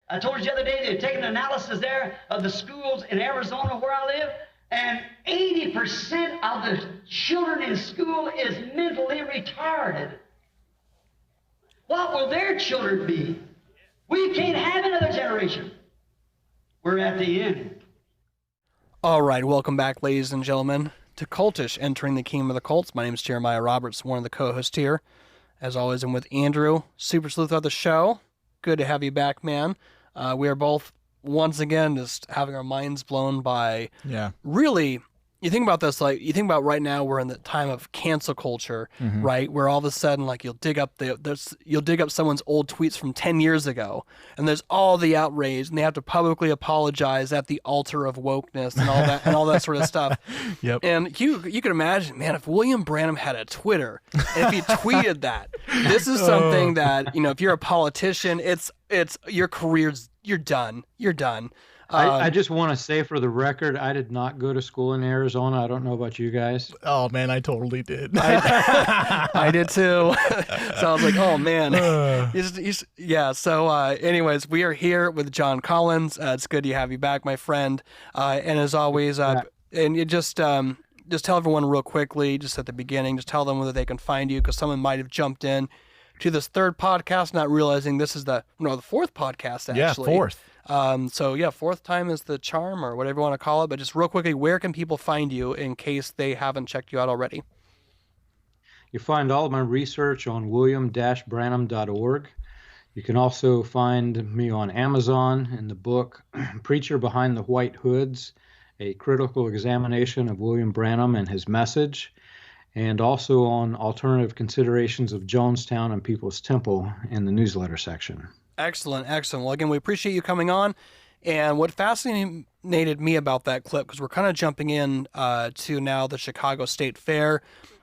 I told you the other day they had taken an analysis there of the schools in Arizona where I live, and 80% of the children in school is mentally retarded. What will their children be? We can't have another generation. We're at the end. All right, welcome back, ladies and gentlemen, to Cultish, Entering the Kingdom of the Cults. My name is Jeremiah Roberts, one of the co-hosts here. As always, I'm with Andrew, super sleuth of the show. Good to have you back, man. We are both, once again, just having our minds blown by really, you think about this, like, you think about right now we're in the time of cancel culture, right? Where all of a sudden, like, you'll dig up someone's old tweets from 10 years ago, and there's all the outrage, and they have to publicly apologize at the altar of wokeness and all that sort of stuff. Yep. And you can imagine, man, if William Branham had a Twitter, if he tweeted that, this is something that, you know, if you're a politician, it's your career's, you're done. I just want to say for the record, I did not go to school in Arizona. I don't know about you guys. Oh, man, I totally did. I did too. So I was like, oh, man. So anyways, we are here with John Collins. It's good to have you back, my friend. And as always, and you just tell everyone real quickly, just at the beginning, just tell them whether they can find you, because someone might have jumped in to this third podcast, not realizing this is the fourth podcast, actually. Yeah, fourth. Fourth time is the charm, or whatever you want to call it. But just real quickly, where can people find you in case they haven't checked you out already? You find all of my research on william-branham.org. You can also find me on Amazon in the book Preacher Behind the White Hoods, a critical examination of William Branham and his message, and also on alternative considerations of Jonestown and People's Temple in the newsletter section. Excellent. Well, again, we appreciate you coming on. And what fascinated me about that clip, because we're kind of jumping in to now the Chicago State Fair,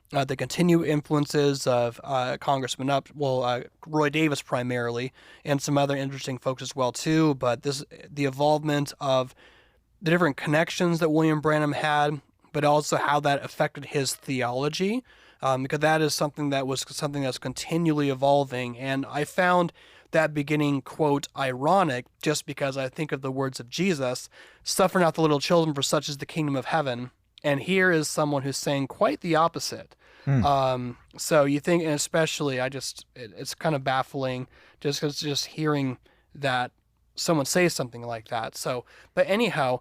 the continued influences of Congressman Roy Davis primarily, and some other interesting folks as well too. But the involvement of the different connections that William Branham had, but also how that affected his theology, because that is something that's continually evolving. And I found that beginning quote ironic, just because I think of the words of Jesus, "Suffer not the little children, for such is the kingdom of heaven." And here is someone who's saying quite the opposite. So you think, and especially, it's kind of baffling just hearing that someone say something like that. So, but anyhow,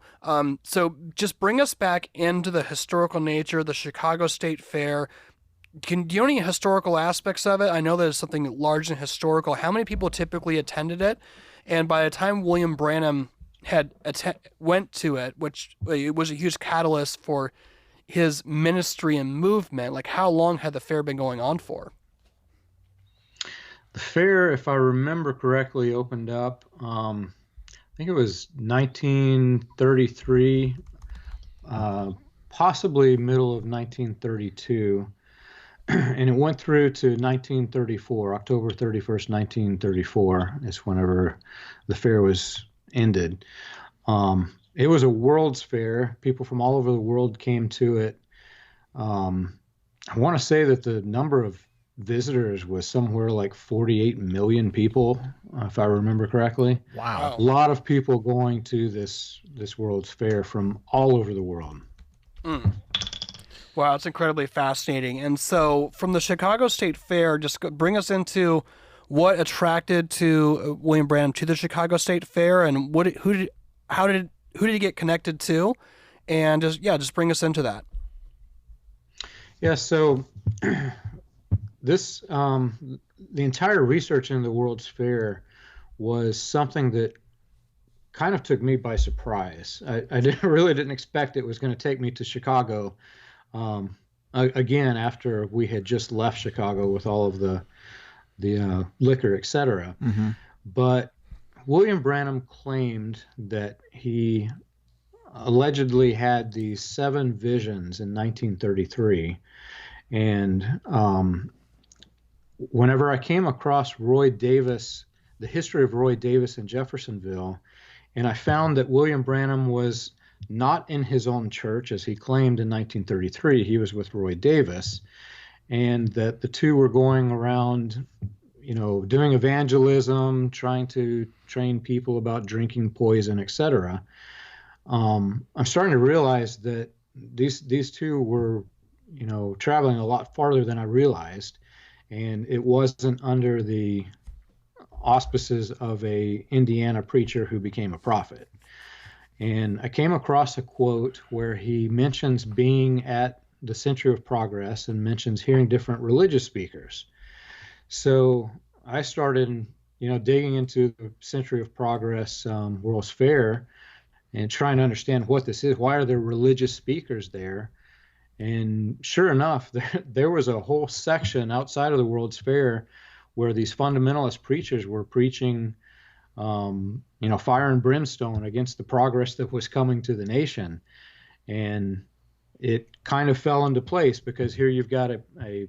so just bring us back into the historical nature of the Chicago State Fair. Do you know any historical aspects of it? I know that it's something large and historical. How many people typically attended it? And by the time William Branham went to it, which it was a huge catalyst for his ministry and movement, like how long had the fair been going on for? The fair, if I remember correctly, opened up, I think it was 1933, possibly middle of 1932. And it went through to 1934, October 31st, 1934 is whenever the fair was ended. It was a world's fair. People from all over the world came to it. I want to say that the number of visitors was somewhere like 48 million people, if I remember correctly. Wow. A lot of people going to this World's Fair from all over the world. Wow, it's incredibly fascinating. And so from the Chicago State Fair, just bring us into what attracted to William Branham to the Chicago State Fair, and who did he get connected to? And just bring us into that. Yeah, so this the entire research in the World's Fair was something that kind of took me by surprise. I really didn't expect it was going to take me to Chicago. Again, after we had just left Chicago with all of the liquor, etc. But William Branham claimed that he allegedly had these 7 visions in 1933. And whenever I came across Roy Davis, the history of Roy Davis in Jeffersonville, and I found that William Branham was not in his own church, as he claimed in 1933. He was with Roy Davis, and that the two were going around, doing evangelism, trying to train people about drinking poison, etc. I'm starting to realize that these two were, traveling a lot farther than I realized, and it wasn't under the auspices of a Indiana preacher who became a prophet. And I came across a quote where he mentions being at the Century of Progress and mentions hearing different religious speakers. So I started, digging into the Century of Progress World's Fair and trying to understand what this is. Why are there religious speakers there? And sure enough, there was a whole section outside of the World's Fair where these fundamentalist preachers were preaching, fire and brimstone against the progress that was coming to the nation. And it kind of fell into place because here you've got a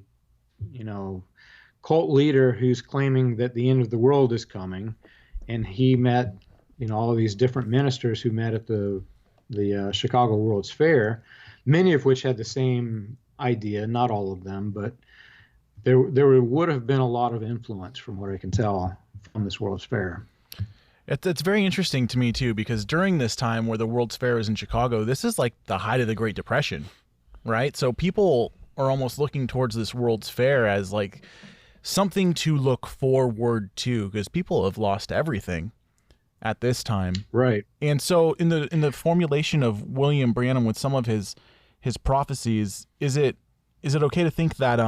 cult leader who's claiming that the end of the world is coming. And he met, all of these different ministers who met at the Chicago World's Fair, many of which had the same idea, not all of them, but there would have been a lot of influence from what I can tell from this World's Fair. It's very interesting to me, too, because during this time where the World's Fair is in Chicago, this is like the height of the Great Depression, right? So people are almost looking towards this World's Fair as like something to look forward to, because people have lost everything at this time. Right. And so in the formulation of William Branham with some of his prophecies, is it okay to think that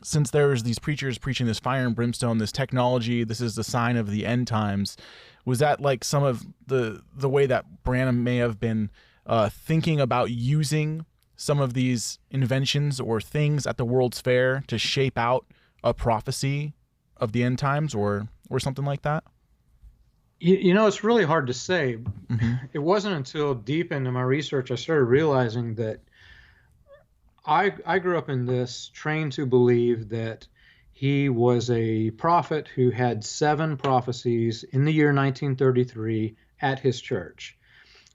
since there's these preachers preaching this fire and brimstone, this technology, this is the sign of the end times, was that like some of the way that Branham may have been thinking about using some of these inventions or things at the World's Fair to shape out a prophecy of the end times or something like that? It's really hard to say. Mm-hmm. It wasn't until deep into my research I started realizing that I grew up in this, trained to believe that he was a prophet who had 7 prophecies in the year 1933 at his church.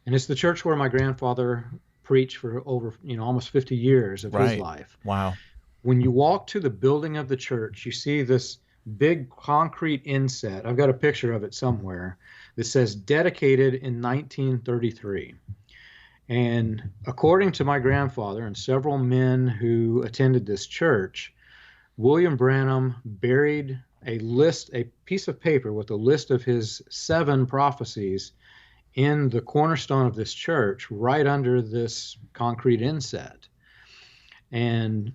And it's the church where my grandfather preached for over, almost 50 years of his life. Wow. When you walk to the building of the church, you see this big concrete inset. I've got a picture of it somewhere that says dedicated in 1933. And according to my grandfather and several men who attended this church, William Branham buried a piece of paper with a list of his 7 prophecies in the cornerstone of this church right under this concrete inset. And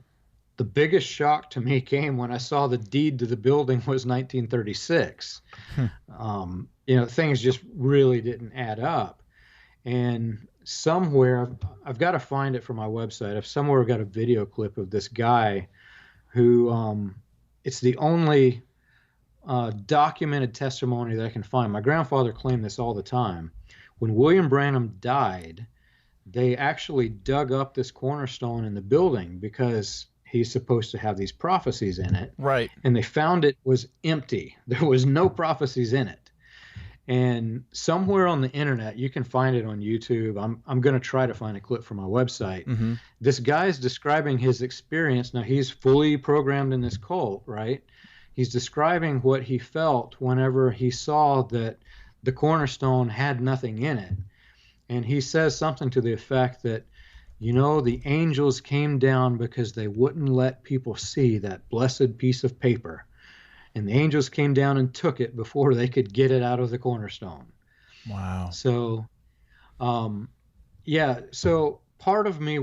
the biggest shock to me came when I saw the deed to the building was 1936. Things just really didn't add up. And somewhere, I've got to find it from my website. I've somewhere got a video clip of this guy who, it's the only documented testimony that I can find. My grandfather claimed this all the time. When William Branham died, they actually dug up this cornerstone in the building because he's supposed to have these prophecies in it. Right. And they found it was empty. There was no prophecies in it. And somewhere on the internet, you can find it on YouTube. I'm going to try to find a clip from my website. Mm-hmm. This guy's describing his experience. Now, he's fully programmed in this cult, right? He's describing what he felt whenever he saw that the cornerstone had nothing in it. And he says something to the effect that, the angels came down because they wouldn't let people see that blessed piece of paper. And the angels came down and took it before they could get it out of the cornerstone. Wow. So, so part of me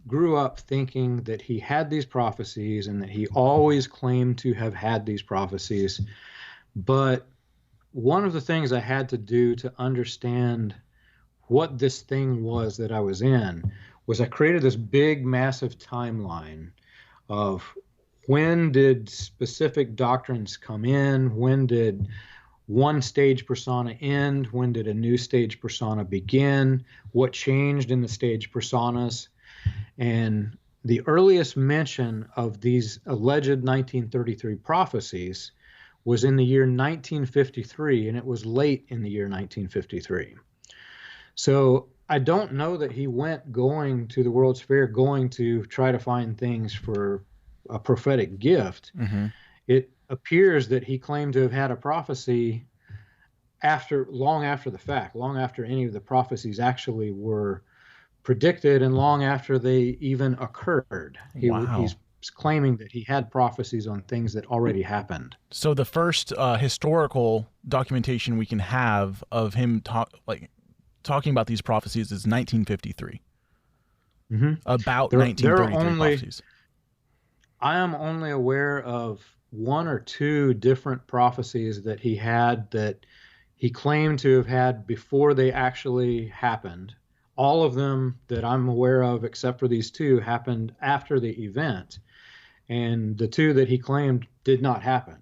grew up thinking that he had these prophecies and that he always claimed to have had these prophecies. But one of the things I had to do to understand what this thing was that I was in was I created this big, massive timeline of when did specific doctrines come in, when did one stage persona end, when did a new stage persona begin, what changed in the stage personas. And the earliest mention of these alleged 1933 prophecies was in the year 1953, and it was late in the year 1953. So I don't know that he went going to the World's Fair, going to try to find things for a prophetic gift. Mm-hmm. appears that he claimed to have had a prophecy long after the fact, long after any of the prophecies actually were predicted, and long after they even occurred. He's claiming that he had prophecies on things that already happened. So the first historical documentation we can have of him talking about these prophecies is 1953. Mm-hmm. About 1933 prophecies. I am only aware of one or two different prophecies that he had that he claimed to have had before they actually happened. All of them that I'm aware of, except for these two, happened after the event. And the two that he claimed did not happen.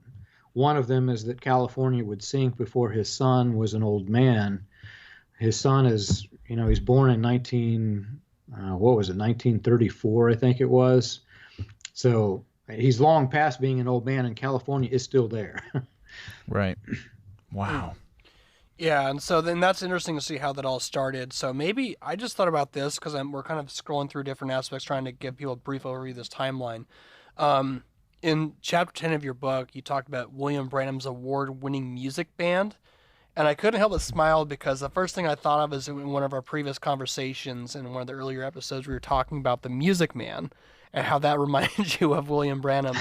One of them is that California would sink before his son was an old man. His son is, he's born in 1934, I think it was. So he's long past being an old man, and California is still there. Right. Wow. Yeah, and so then that's interesting to see how that all started. So maybe I just thought about this because we're kind of scrolling through different aspects, trying to give people a brief overview of this timeline. In chapter 10 of your book, you talked about William Branham's award-winning music band, and I couldn't help but smile because the first thing I thought of is in one of our previous conversations in one of the earlier episodes, we were talking about the Music Man and how that reminded you of William Branham.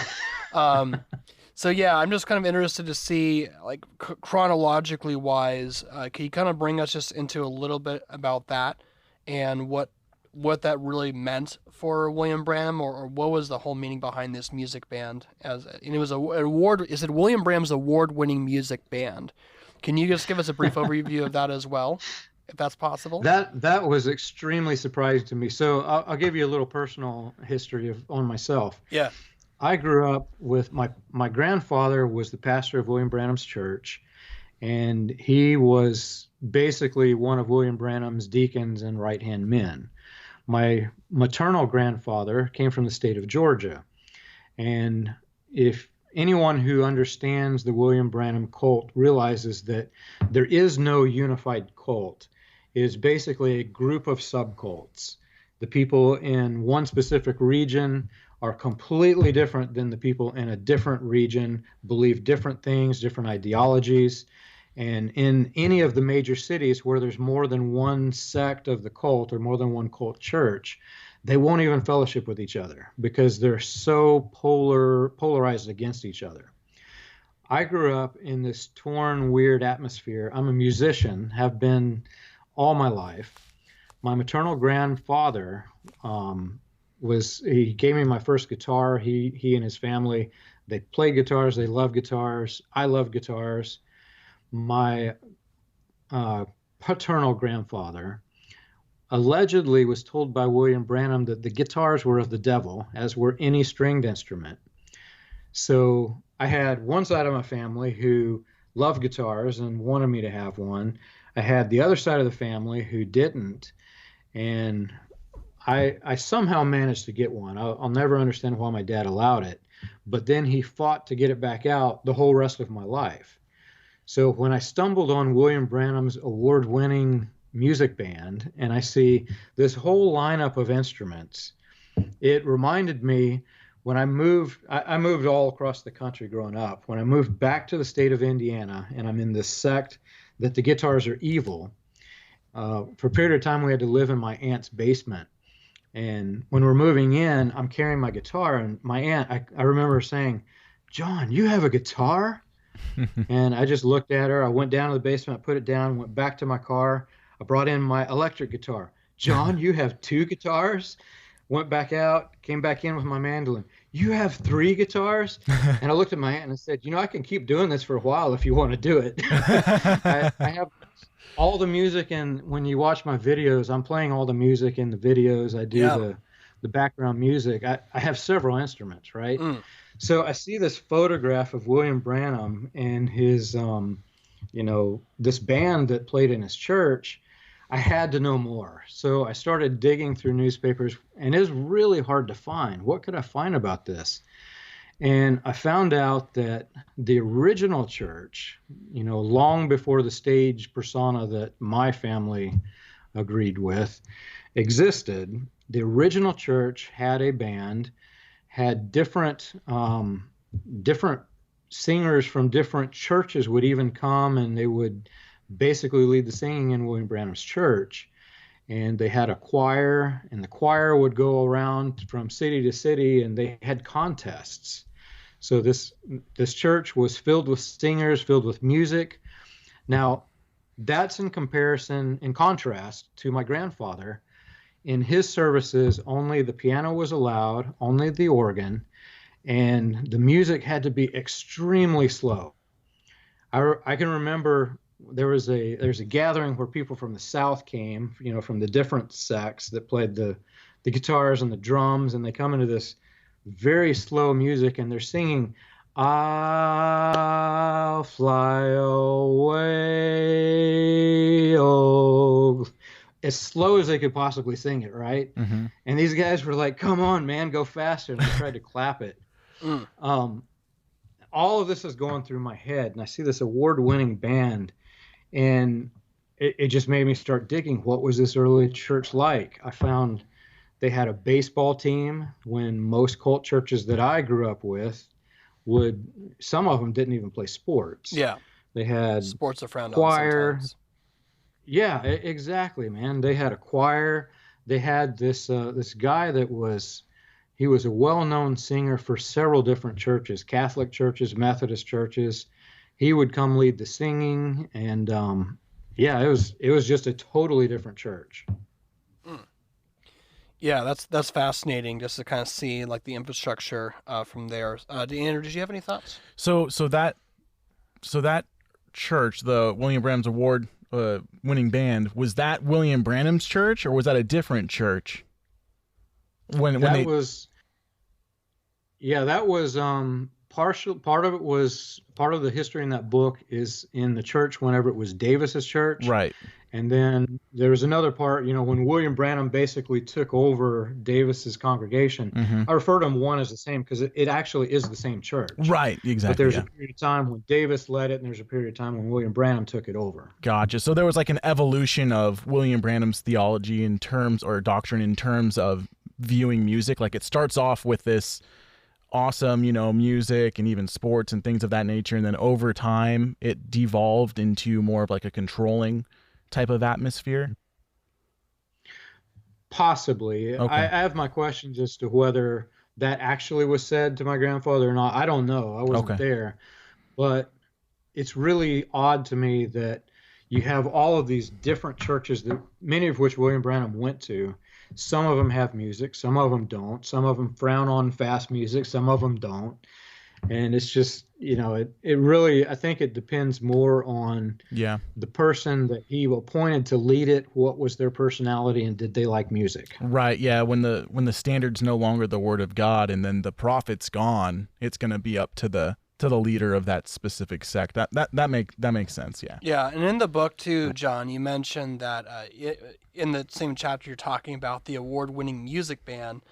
So yeah, I'm just kind of interested to see, like, chronologically wise, can you kind of bring us just into a little bit about that and what that really meant for William Branham, or what was the whole meaning behind this music band? And it was is it William Branham's award-winning music band? Can you just give us a brief overview of that as well, if that's possible? That was extremely surprising to me. So I'll give you a little personal history on myself. Yeah. I grew up with my grandfather was the pastor of William Branham's church, and he was basically one of William Branham's deacons and right-hand men. My maternal grandfather came from the state of Georgia, and if anyone who understands the William Branham cult realizes that there is no unified cult. It is basically a group of subcults. The people in one specific region are completely different than the people in a different region, believe different things, different ideologies. And in any of the major cities where there's more than one sect of the cult or more than one cult church, they won't even fellowship with each other because they're so polarized against each other. I grew up in this torn, weird atmosphere. I'm a musician, have been all my life. My maternal grandfather he gave me my first guitar. He and his family, they play guitars, they love guitars. I love guitars. My paternal grandfather allegedly was told by William Branham that the guitars were of the devil, as were any stringed instrument. So I had one side of my family who loved guitars and wanted me to have one. I had the other side of the family who didn't, and I somehow managed to get one. I'll never understand why my dad allowed it, but then he fought to get it back out the whole rest of my life. So when I stumbled on William Branham's award-winning music band and I see this whole lineup of instruments, it reminded me when I moved all across the country growing up. When I moved back to the state of Indiana and I'm in this sect that the guitars are evil, for a period of time we had to live in my aunt's basement. And when we're moving in, I'm carrying my guitar, and my aunt, I remember her saying, "John, you have a guitar?" And I just looked at her. I went down to the basement, I put it down, went back to my car. I brought in my electric guitar. "John, you have 2 guitars?" Went back out, came back in with my mandolin. "You have 3 guitars?" And I looked at my aunt and I said, "I can keep doing this for a while if you want to do it." I have all the music, and when you watch my videos, I'm playing all the music in the videos. I do the background music. I have several instruments, right? So I see this photograph of William Branham and his, this band that played in his church. I had to know more. So I started digging through newspapers, and it was really hard to find. What could I find about this? And I found out that the original church, long before the stage persona that my family agreed with existed, the original church had a band, had different singers from different churches would even come, and they would basically lead the singing in William Branham's church. And they had a choir, and the choir would go around from city to city, and they had contests. So this church was filled with singers, filled with music. Now, that's in contrast to my grandfather. In his services, only the piano was allowed, only the organ, and the music had to be extremely slow. I can remember there's a gathering where people from the South came, from the different sects that played the guitars and the drums, and they come into this very slow music, and they're singing, "I'll fly away, oh," as slow as they could possibly sing it, right? Mm-hmm. And these guys were like, "Come on, man, go faster," and they tried to clap it. All of this is going through my head, and I see this award-winning band, and it just made me start digging. What was this early church like? I found they had a baseball team when most cult churches that I grew up with some of them didn't even play sports. Yeah. They had sports are frowned choir. on sometimes. Yeah, exactly, man. They had a choir. They had this guy that was a well-known singer for several different churches, Catholic churches, Methodist churches. He would come lead the singing, and it was just a totally different church. Yeah, that's fascinating just to kind of see like the infrastructure from there. Andrew, did you have any thoughts? So that church, the William Branham's award winning band, was that William Branham's church, or was that a different church? That was part of the history in that book is in the church whenever it was Davis's church. Right. And then there was another part, when William Branham basically took over Davis's congregation. Mm-hmm. I refer to them one as the same because it actually is the same church. Right, exactly. But there's a period of time when Davis led it, and there's a period of time when William Branham took it over. Gotcha. So there was like an evolution of William Branham's theology or doctrine in terms of viewing music. Like it starts off with this awesome, music and even sports and things of that nature. And then over time, it devolved into more of like a controlling type of atmosphere? Possibly. Okay. I have my questions as to whether that actually was said to my grandfather or not. I don't know. I wasn't there. But it's really odd to me that you have all of these different churches, that many of which William Branham went to. Some of them have music, some of them don't. Some of them frown on fast music, some of them don't. And it's just, it really, I think it depends more on the person that he appointed to lead it. What was their personality, and did they like music? Right. Yeah. When the standard's no longer the word of God, and then the prophet's gone, it's going to be up to the leader of that specific sect. That makes sense. Yeah. Yeah. And in the book too, John, you mentioned that in the same chapter you're talking about the award-winning music band,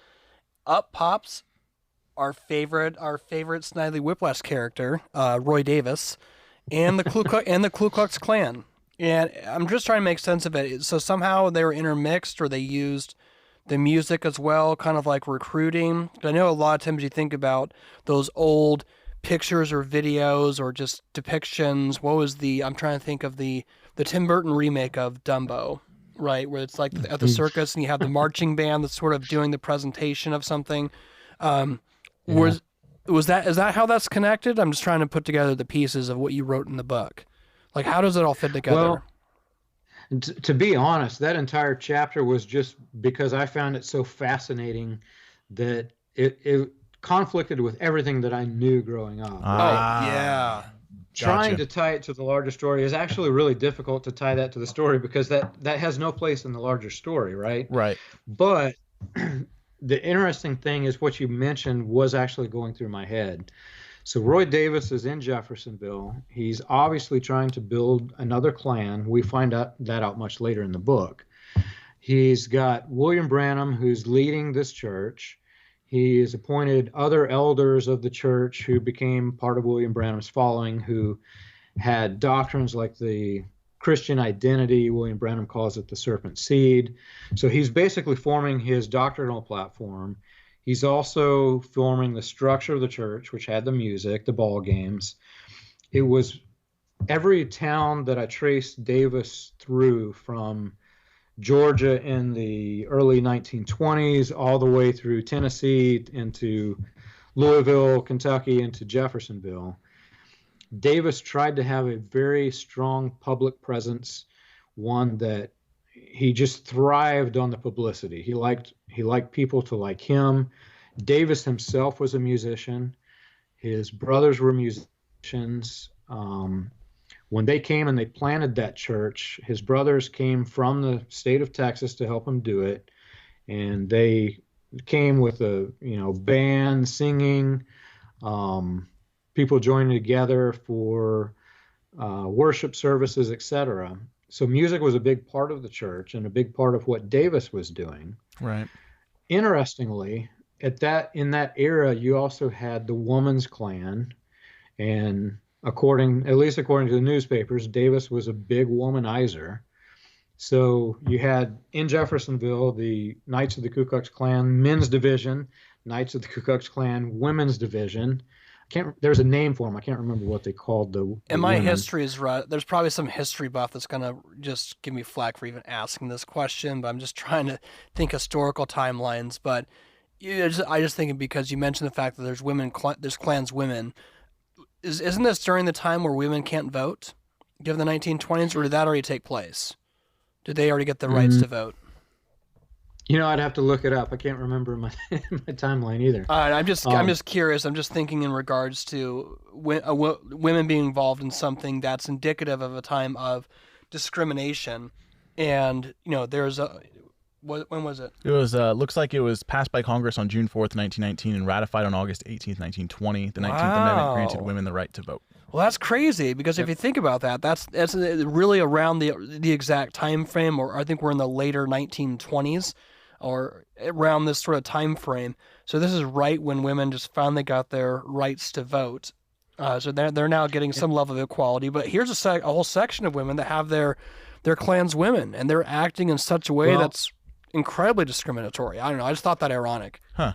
up pops our favorite Snidely Whiplash character, Roy Davis, and the Ku Klux Klan. And I'm just trying to make sense of it. So somehow they were intermixed, or they used the music as well, kind of like recruiting. I know a lot of times you think about those old pictures or videos or just depictions. I'm trying to think of the Tim Burton remake of Dumbo, right? Where it's like at the circus and you have the marching band that's sort of doing the presentation of something. Is that how that's connected? I'm just trying to put together the pieces of what you wrote in the book. Like, how does it all fit together? Well, to be honest, that entire chapter was just because I found it so fascinating that it conflicted with everything that I knew growing up. Yeah. Trying to tie it to the larger story is actually really difficult to tie that to the story because that has no place in the larger story, right? Right. But the interesting thing is what you mentioned was actually going through my head. So Roy Davis is in Jeffersonville. He's obviously trying to build another Klan. We find that out much later in the book. He's got William Branham, who's leading this church. He has appointed other elders of the church who became part of William Branham's following, who had doctrines like the Christian identity. William Branham calls it the serpent seed. So he's basically forming his doctrinal platform. He's also forming the structure of the church, which had the music, the ball games. It was every town that I traced Davis through, from Georgia in the early 1920s all the way through Tennessee into Louisville, Kentucky, into Jeffersonville. Davis tried to have a very strong public presence, one that he just thrived on the publicity. He liked people to like him. Davis himself was a musician. His brothers were musicians. When they came and they planted that church, his brothers came from the state of Texas to help him do it, and they came with a band singing, people joining together for worship services, etc. So music was a big part of the church and a big part of what Davis was doing. Right. Interestingly, in that era, you also had the Woman's Clan, and at least according to the newspapers, Davis was a big womanizer. So you had in Jeffersonville the Knights of the Ku Klux Klan men's division, Knights of the Ku Klux Klan women's division. There's a name for them. I can't remember what they called the And my women. history is right. There's probably some history buff that's going to just give me flack for even asking this question, but I'm just trying to think historical timelines. But I just think because you mentioned the fact that there's clans women. Isn't this during the time where women can't vote, given the 1920s, or did that already take place? Did they already get the rights to vote? I'd have to look it up. I can't remember my timeline either. I'm just curious. I'm just thinking in regards to women being involved in something that's indicative of a time of discrimination, and there's a. When was it? It was looks like it was passed by Congress on June 4th, 1919, and ratified on August 18th, 1920. The 19th Amendment granted women the right to vote. Well, that's crazy because if you think about that, that's really around the exact time frame, or I think we're in the later 1920s, or around this sort of time frame. So this is right when women just finally got their rights to vote. So they're now getting some level of equality. But here's a whole section of women that have their clans women, and they're acting in such a way that's incredibly discriminatory. I don't know. I just thought that ironic. Huh.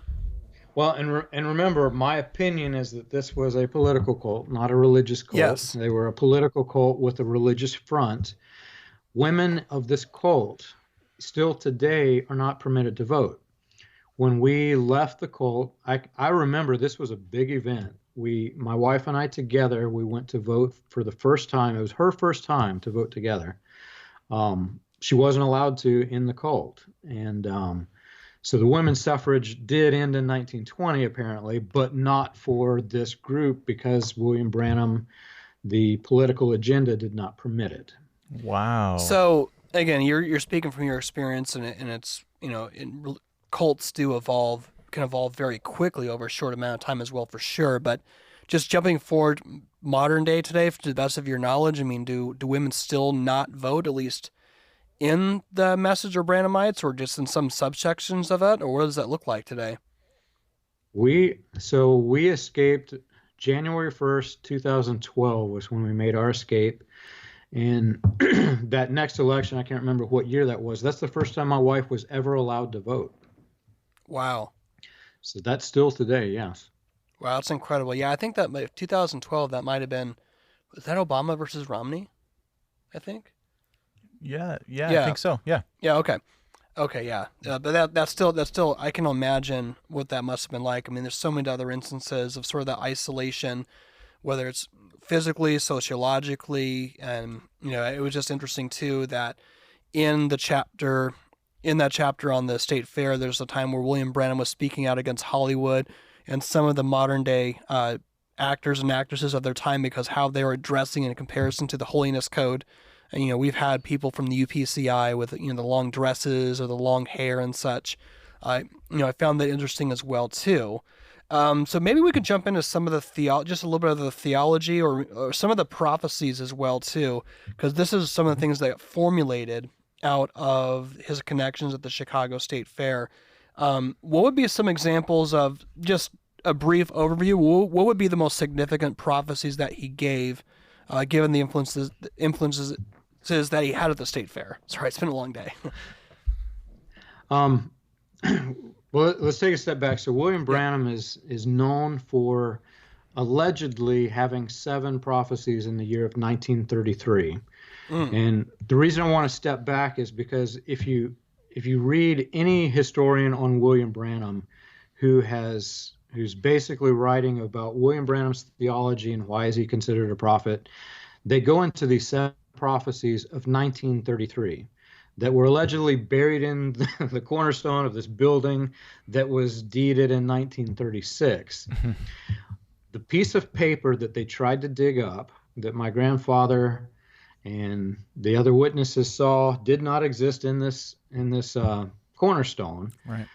Well, and remember, my opinion is that this was a political cult, not a religious cult. Yes. They were a political cult with a religious front. Women of this cult still today are not permitted to vote. When we left the cult, I remember this was a big event. My wife and I together, we went to vote for the first time. It was her first time to vote together. She wasn't allowed to in the cult. And so the women's suffrage did end in 1920, apparently, but not for this group because William Branham, the political agenda, did not permit it. Wow. So again, you're speaking from your experience, and it's cults can evolve very quickly over a short amount of time as well, for sure. But just jumping forward, modern day today, to the best of your knowledge, I mean, do women still not vote, at least in the Message or Branhamites, or just in some subsections of it, or what does that look like today? We escaped January 1st, 2012 was when we made our escape. And that next election, I can't remember what year that was. That's the first time my wife was ever allowed to vote. Wow. So that's still today, yes. Wow, that's incredible. Yeah, I think that 2012, that might have been, was that Obama versus Romney? I think. Yeah, I think so. Yeah. Yeah. Okay. Yeah. But that's still. I can imagine what that must have been like. I mean, there's so many other instances of sort of that isolation, whether it's physically, sociologically, and it was just interesting too that in that chapter on the state fair, there's a time where William Branham was speaking out against Hollywood and some of the modern day actors and actresses of their time, because how they were dressing in comparison to the Holiness Code. And, we've had people from the UPCI with, the long dresses or the long hair and such. I found that interesting as well, too. So maybe we could jump into some of the just a little bit of the theology or some of the prophecies as well, too, because this is some of the things that formulated out of his connections at the Chicago State Fair. What would be some examples of, just a brief overview, what would be the most significant prophecies that he gave, given the influences that he had at the State Fair? Sorry, it's been a long day. Well, let's take a step back. So William Branham is known for allegedly having 7 prophecies in the year of 1933. And the reason I want to step back is because if you read any historian on William Branham who's basically writing about William Branham's theology and why is he considered a prophet, they go into these 7 prophecies of 1933 that were allegedly buried in the cornerstone of this building that was deeded in 1936. The piece of paper that they tried to dig up that my grandfather and the other witnesses saw did not exist in this cornerstone. Right.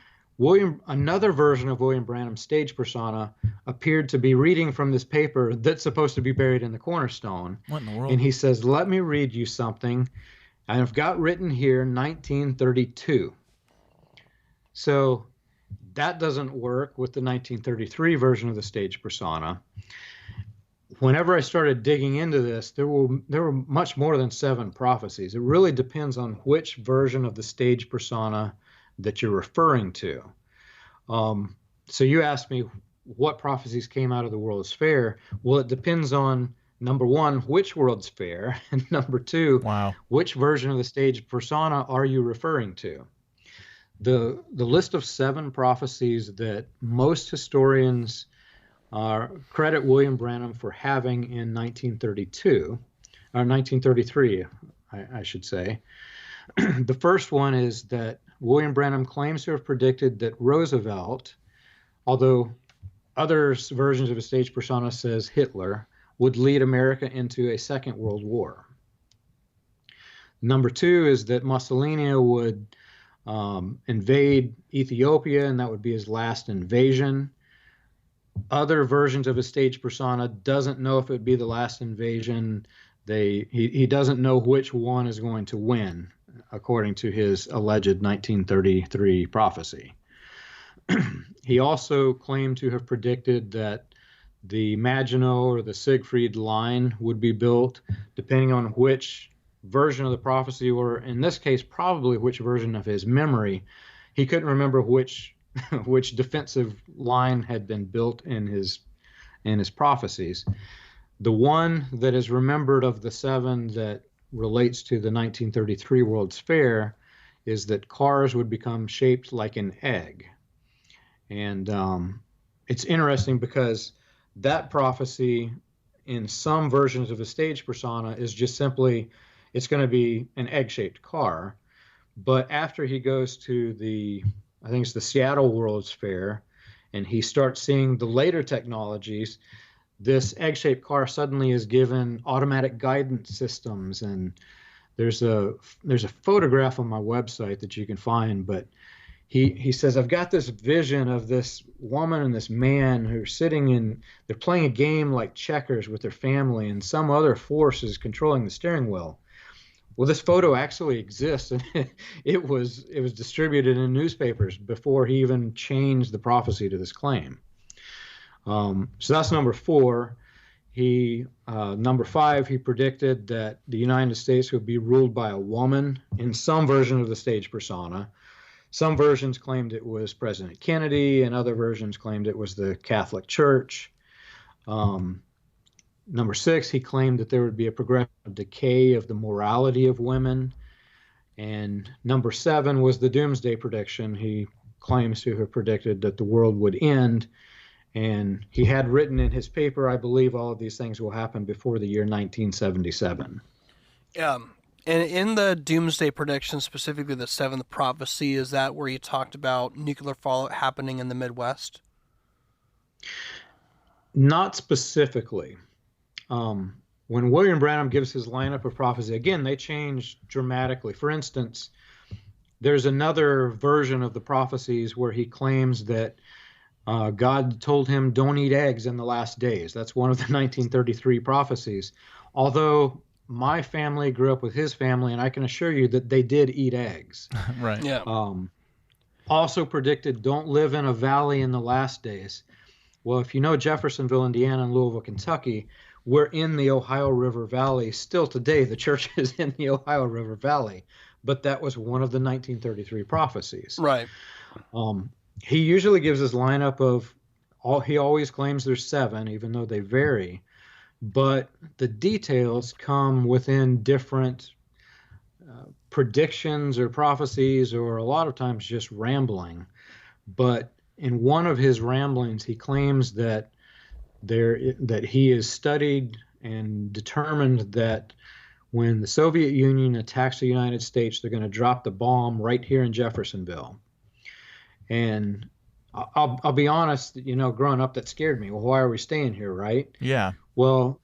Another version of William Branham's stage persona appeared to be reading from this paper that's supposed to be buried in the cornerstone. What in the world? And he says, "Let me read you something. I've got written here 1932." So that doesn't work with the 1933 version of the stage persona. Whenever I started digging into this, there were much more than 7 prophecies. It really depends on which version of the stage persona that you're referring to. So you asked me what prophecies came out of the World's Fair. Well, it depends on, number 1, which World's Fair, and number 2, which version of the stage persona are you referring to? The list of 7 prophecies that most historians credit William Branham for having in 1932, or 1933, I should say. The first one is that William Branham claims to have predicted that Roosevelt, although other versions of his stage persona says Hitler, would lead America into a second world war. Number 2 is that Mussolini would invade Ethiopia, and that would be his last invasion. Other versions of his stage persona doesn't know if it would be the last invasion. He doesn't know which one is going to win, according to his alleged 1933 prophecy. He also claimed to have predicted that the Maginot or the Siegfried line would be built, depending on which version of the prophecy, or in this case, probably which version of his memory. He couldn't remember which defensive line had been built in his prophecies. The one that is remembered of the 7 that relates to the 1933 World's Fair is that cars would become shaped like an egg. And it's interesting because that prophecy in some versions of the stage persona is just simply, it's going to be an egg-shaped car. But after he goes to I think it's the Seattle World's Fair, and he starts seeing the later technologies, this egg-shaped car suddenly is given automatic guidance systems. And there's a photograph on my website that you can find, but he says, I've got this vision of this woman and this man who are they're playing a game like checkers with their family, and some other force is controlling the steering wheel. Well, this photo actually exists, and it was distributed in newspapers before he even changed the prophecy to this claim. So that's number 4. Number 5, he predicted that the United States would be ruled by a woman in some version of the stage persona. Some versions claimed it was President Kennedy, and other versions claimed it was the Catholic Church. Number 6, he claimed that there would be a progressive decay of the morality of women. And number 7 was the Doomsday Prediction. He claims to have predicted that the world would end. And he had written in his paper, I believe all of these things will happen before the year 1977. And in the Doomsday Prediction, specifically the 7th prophecy, is that where he talked about nuclear fallout happening in the Midwest? Not specifically. When William Branham gives his lineup of prophecy, again, they change dramatically. For instance, there's another version of the prophecies where he claims that God told him, don't eat eggs in the last days. That's one of the 1933 prophecies. Although my family grew up with his family, and I can assure you that they did eat eggs. Right. Yeah. Also predicted, don't live in a valley in the last days. Well, if you know Jeffersonville, Indiana, and Louisville, Kentucky, we're in the Ohio River Valley. Still today, the church is in the Ohio River Valley. But that was one of the 1933 prophecies. Right. he usually gives his lineup of he always claims there's 7, even though they vary, but the details come within different predictions or prophecies, or a lot of times just rambling. But in one of his ramblings, he claims that he has studied and determined that when the Soviet Union attacks the United States, they're going to drop the bomb right here in Jeffersonville. And I'll be honest, growing up, that scared me. Well, why are we staying here, right? Yeah. Well,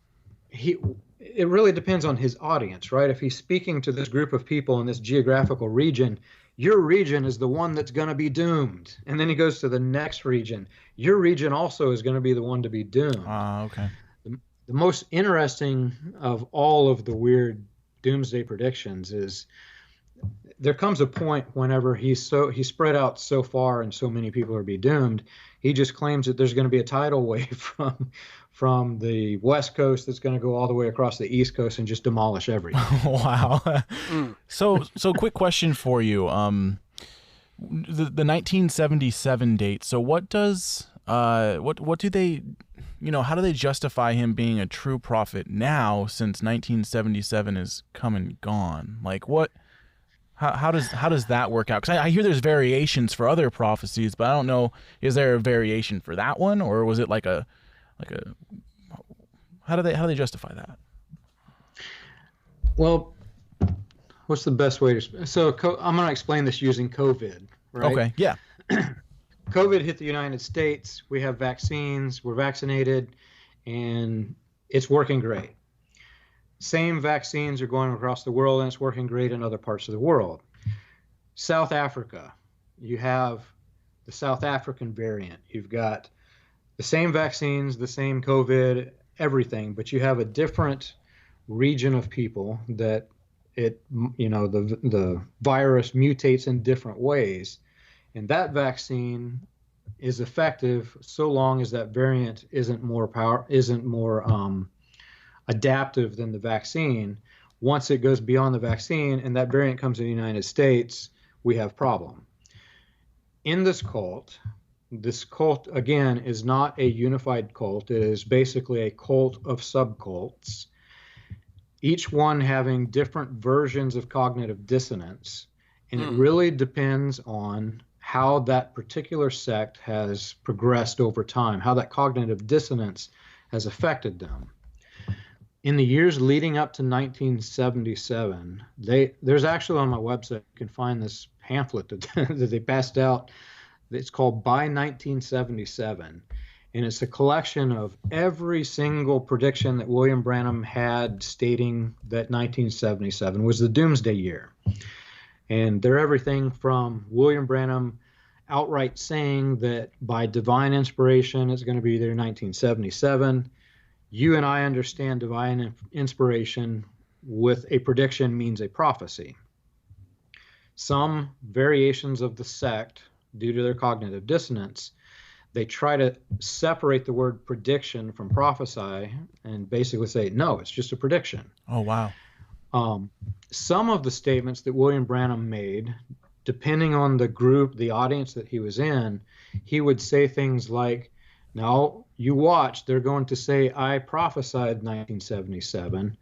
it really depends on his audience, right? If he's speaking to this group of people in this geographical region, your region is the one that's going to be doomed. And then he goes to the next region. Your region also is going to be the one to be doomed. Okay. The most interesting of all of the weird doomsday predictions is there comes a point whenever he's spread out so far and so many people are be doomed, he just claims that there's going to be a tidal wave from the West Coast that's going to go all the way across the East Coast and just demolish everything. Wow. So quick question for you. The 1977 date. So what does what do they, how do they justify him being a true prophet now, since 1977 is come and gone? Like what? How does that work out? Because I hear there's variations for other prophecies, but I don't know. Is there a variation for that one, or was it like a how do they justify that? Well, what's the best way to? So I'm going to explain this using COVID. Right? Okay. Yeah. COVID hit the United States. We have vaccines. We're vaccinated, and it's working great. Same vaccines are going across the world, and it's working great in other parts of the world. South Africa, you have the South African variant. You've got the same vaccines, the same COVID, everything, but you have a different region of people that the virus mutates in different ways. And that vaccine is effective so long as that variant isn't more adaptive than the vaccine. Once it goes beyond the vaccine and that variant comes to the United States, we have problem. In this cult again is not a unified cult. It is basically a cult of subcults, each one having different versions of cognitive dissonance. And it really depends on how that particular sect has progressed over time, how that cognitive dissonance has affected them. In the years leading up to 1977, there's actually on my website, you can find this pamphlet that they passed out. It's called By 1977. And it's a collection of every single prediction that William Branham had, stating that 1977 was the Doomsday year. And they're everything from William Branham outright saying that by divine inspiration it's going to be there in 1977. You and I understand divine inspiration with a prediction means a prophecy. Some variations of the sect, due to their cognitive dissonance, they try to separate the word prediction from prophesy and basically say, no, it's just a prediction. Oh, wow. Some of the statements that William Branham made, depending on the group, the audience that he was in, he would say things like, now you watch, they're going to say, I prophesied 1977.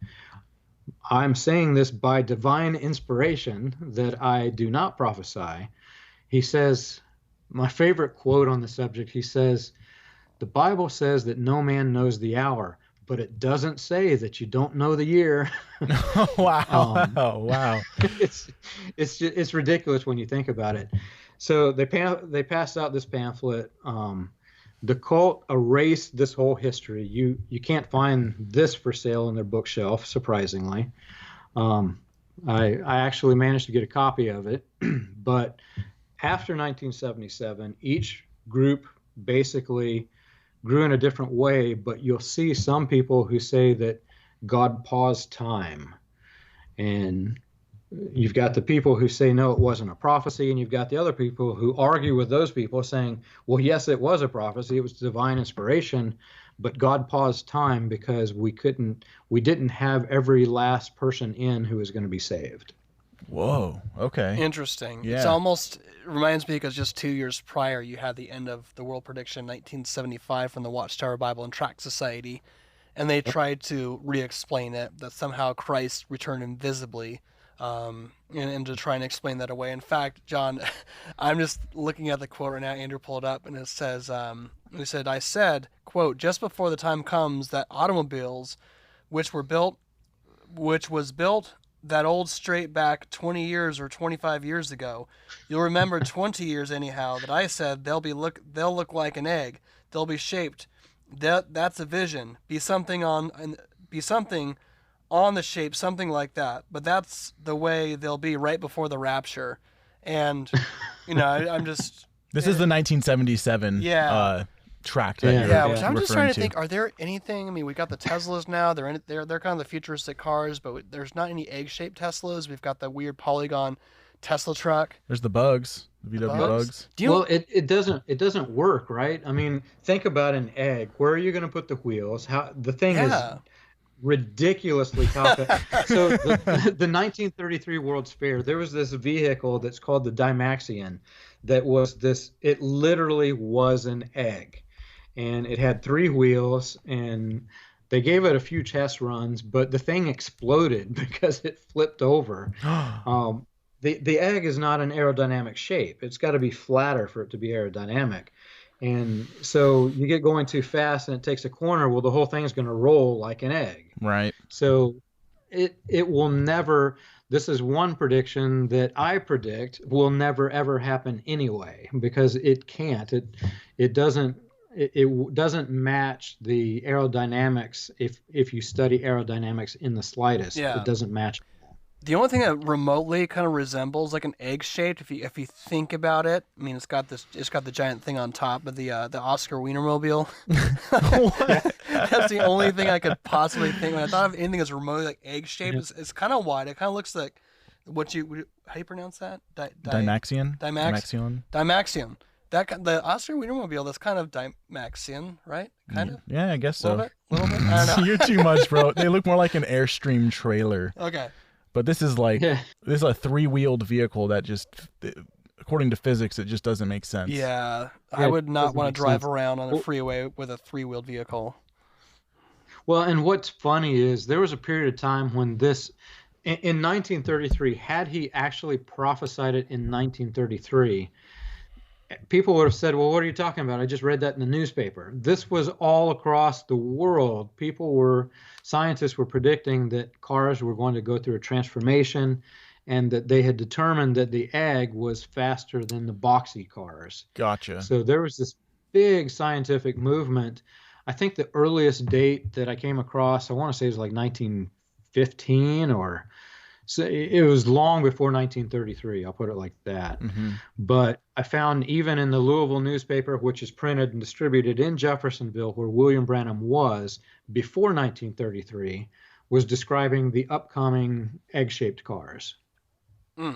I'm saying this by divine inspiration that I do not prophesy. He says, my favorite quote on the subject, he says, the Bible says that no man knows the hour, but it doesn't say that you don't know the year. Wow. Wow. It's ridiculous when you think about it. So they passed out this pamphlet. The cult erased this whole history. You can't find this for sale in their bookshelf, surprisingly. I actually managed to get a copy of it, but after 1977, each group basically grew in a different way, but you'll see some people who say that God paused time. And you've got the people who say, no, it wasn't a prophecy. And you've got the other people who argue with those people saying, well, yes, it was a prophecy. It was divine inspiration, but God paused time because we didn't have every last person in who was going to be saved. Whoa. Okay. Interesting. Yeah. It's almost it reminds me because just 2 years prior, you had the end of the world prediction, 1975, from the Watchtower Bible and Tract Society, and they tried to re-explain it that somehow Christ returned invisibly, and to try and explain that away. In fact, John, I'm just looking at the quote right now. Andrew pulled it up, and it says, "He said, I said, quote, just before the time comes that automobiles, which was built." That old straight back 20 years or 25 years ago, you'll remember 20 years anyhow that I said they'll look like an egg, they'll be shaped. That's a vision. Be something on the shape, something like that. But that's the way they'll be right before the rapture. And I'm just This is the 1977 tract that which I'm just trying to think, are there anything, I mean, we got the Teslas now, they're kind of the futuristic cars, but there's not any egg-shaped Teslas. We've got the weird polygon Tesla truck. There's the Bugs, the VW Bugs. Well, it doesn't work, right? I mean, think about an egg. Where are you going to put the wheels? How the thing is ridiculously complicated. So the 1933 World's Fair, there was this vehicle that's called the Dymaxion that was it literally was an egg. And it had 3 wheels, and they gave it a few test runs, but the thing exploded because it flipped over. The egg is not an aerodynamic shape. It's got to be flatter for it to be aerodynamic. And so you get going too fast and it takes a corner, well, the whole thing is going to roll like an egg. Right. So it will never, this is one prediction that I predict will never, ever happen anyway, because it can't. It doesn't match the aerodynamics. If you study aerodynamics in the slightest, it doesn't match. The only thing that remotely kind of resembles like an egg shaped, if you think about it, I mean, it's got the giant thing on top of the Oscar Wienermobile. That's the only thing I could possibly think. When I thought of anything that's remotely like egg shaped, it's kind of wide. It kind of looks like how do you pronounce that? Dymaxion. Dymaxion. The Oscar Wienermobile, that's kind of Dymaxion, right? Kind of? Yeah, I guess so. A little bit? I don't know. You're too much, bro. They look more like an Airstream trailer. Okay. But this is this is a 3-wheeled vehicle that just, according to physics, it just doesn't make sense. Yeah, I would not want to drive around on a freeway with a 3-wheeled vehicle. Well, and what's funny is there was a period of time when this, in 1933, had he actually prophesied it in 1933, people would have said, well, what are you talking about? I just read that in the newspaper. This was all across the world. Scientists were predicting that cars were going to go through a transformation, and that they had determined that the egg was faster than the boxy cars. Gotcha. So there was this big scientific movement. I think the earliest date that I came across, I want to say it was like 1915 or so. It was long before 1933. I'll put it like that. Mm-hmm. But I found even in the Louisville newspaper, which is printed and distributed in Jeffersonville, where William Branham was before 1933, was describing the upcoming egg-shaped cars. It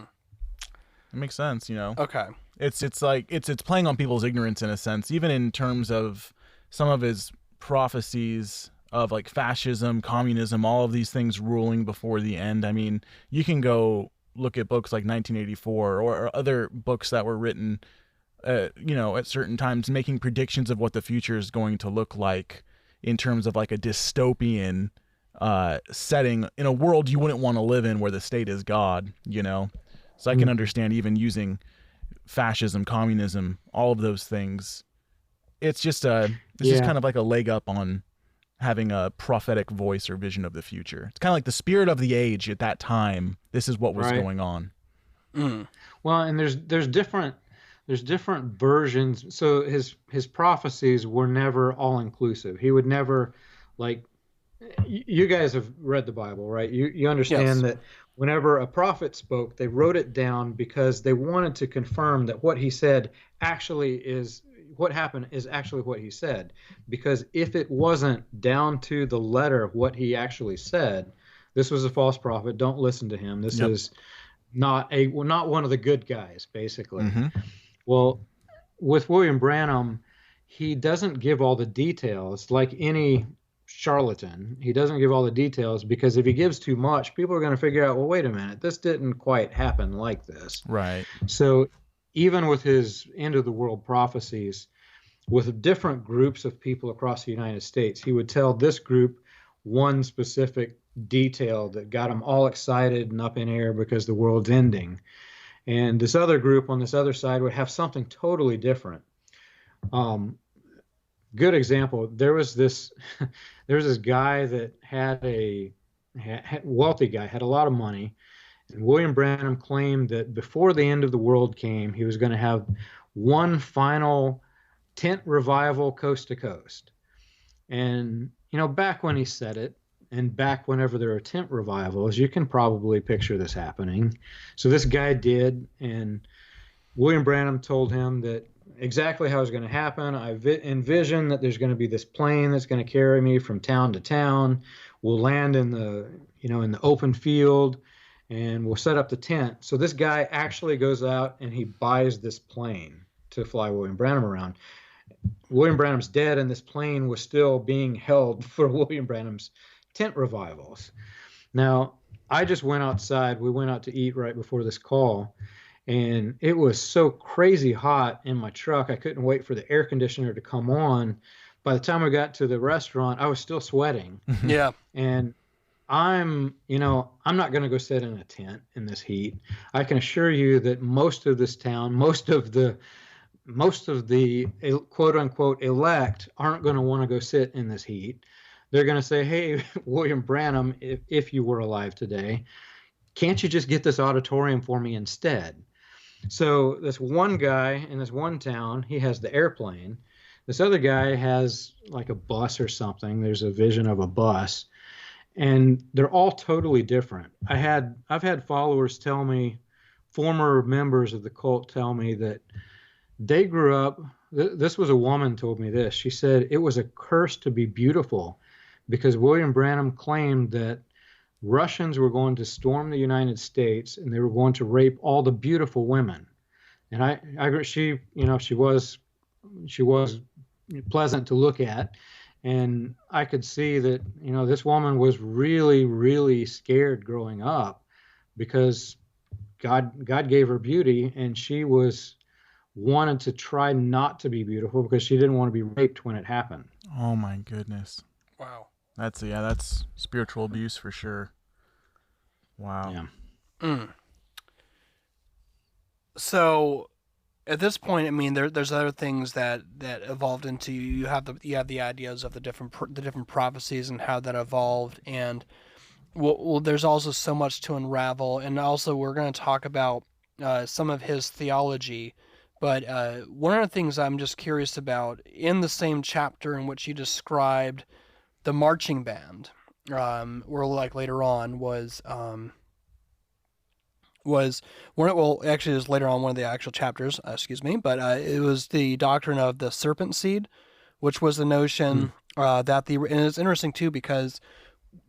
makes sense, Okay. It's like it's playing on people's ignorance in a sense, even in terms of some of his prophecies of like fascism, communism, all of these things ruling before the end. I mean, you can go look at books like 1984 or other books that were written, at certain times, making predictions of what the future is going to look like in terms of like a dystopian setting in a world you wouldn't want to live in, where the state is God, So I can understand even using fascism, communism, all of those things. It's just just kind of like a leg up on having a prophetic voice or vision of the future. It's kind of like the spirit of the age at that time. This is what was going on. Well, and there's different versions. So his prophecies were never all inclusive. He would never, like, you guys have read the Bible, right? You understand that whenever a prophet spoke, they wrote it down because they wanted to confirm that what he said actually is what happened is actually what he said. Because if it wasn't down to the letter of what he actually said, this was a false prophet. Don't listen to him. This is not one of the good guys, basically. Mm-hmm. Well, with William Branham, he doesn't give all the details like any charlatan. He doesn't give all the details, because if he gives too much, people are going to figure out, well, wait a minute, this didn't quite happen like this. Right. So even with his end of the world prophecies, with different groups of people across the United States, he would tell this group one specific detail that got them all excited and up in air because the world's ending. And this other group on this other side would have something totally different. Good example. There was this guy that had wealthy guy, had a lot of money. And William Branham claimed that before the end of the world came, he was going to have one final tent revival coast to coast. And, back when he said it, and back whenever there are tent revivals, you can probably picture this happening. So this guy did, and William Branham told him that exactly how it's going to happen. I envision that there's going to be this plane that's going to carry me from town to town. We'll land in the open field, and we'll set up the tent. So this guy actually goes out and he buys this plane to fly William Branham around. William Branham's dead, and this plane was still being held for William Branham's tent revivals. Now, I just went outside. We went out to eat right before this call, and it was so crazy hot in my truck. I couldn't wait for the air conditioner to come on. By the time we got to the restaurant, I was still sweating. Yeah. And I'm not going to go sit in a tent in this heat. I can assure you that most of this town, most of the quote unquote elect aren't going to want to go sit in this heat. They're going to say, hey, William Branham, if you were alive today, can't you just get this auditorium for me instead? So this one guy in this one town, he has the airplane. This other guy has like a bus or something. There's a vision of a bus. And they're all totally different. I've had followers tell me, former members of the cult tell me that they grew up, this was a woman told me this. She said it was a curse to be beautiful, because William Branham claimed that Russians were going to storm the United States and they were going to rape all the beautiful women. And I agree. She was pleasant to look at. And I could see that, this woman was really, really scared growing up, because God gave her beauty, and she wanted to try not to be beautiful because she didn't want to be raped when it happened. Oh my goodness. Wow. That's spiritual abuse for sure. Wow. Yeah. Mm. So at this point, I mean, there's other things that evolved into you have the ideas of the different prophecies and how that evolved, and well, there's also so much to unravel, and also we're going to talk about some of his theology. But one of the things I'm just curious about, in the same chapter in which you described the marching band, or like later on was one of the actual chapters, but it was the doctrine of the serpent seed, which was the notion and it's interesting too, because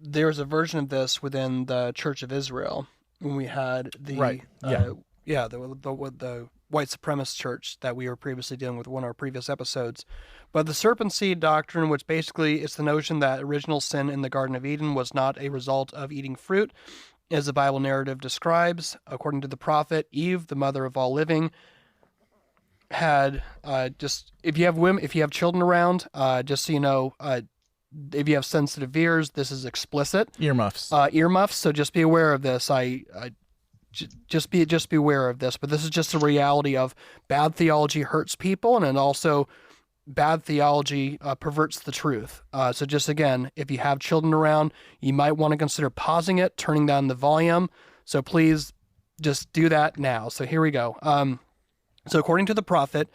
there's a version of this within the Church of Israel when we had the the white supremacist church that we were previously dealing with in one of our previous episodes. But the serpent seed doctrine, which basically it's the notion that original sin in the Garden of Eden was not a result of eating fruit, as the Bible narrative describes. According to the prophet, Eve, the mother of all living, had if you have children around, just so you know, if you have sensitive ears, this is explicit. Earmuffs. So just be aware of this. Just be aware of this. But this is just a reality of bad theology hurts people, and then also bad theology perverts the truth. So just again, if you have children around, you might want to consider pausing it, turning down the volume. So please just do that now. So here we go. So according to the prophet,